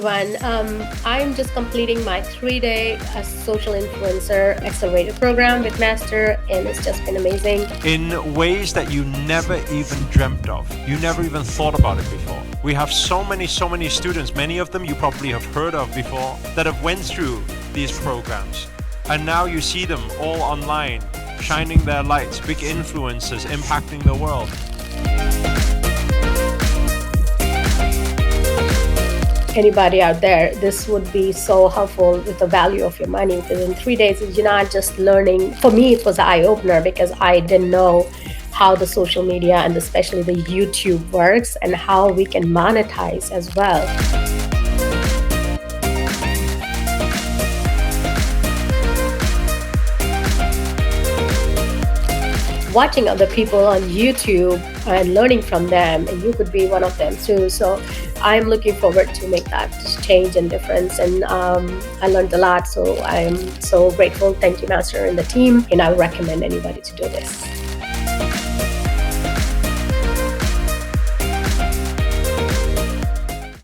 everyone. I'm just completing my 3-day social influencer accelerator program with Master, and it's just been amazing. In ways that you never even dreamt of. You never even thought about it before. We have so many students, many of them you probably have heard of before, that have went through these programs. And now you see them all online, shining their lights, big influencers impacting the world. Anybody out there, this would be so helpful with the value of your money, because in 3 days you're not just learning. For me, it was an eye-opener because I didn't know how the social media and especially the YouTube works and how we can monetize as well. Watching other people on YouTube and learning from them, and you could be one of them too. So I'm looking forward to make that change and difference, and I learned a lot, so I'm so grateful. Thank you, Master and the team, and I would recommend anybody to do this.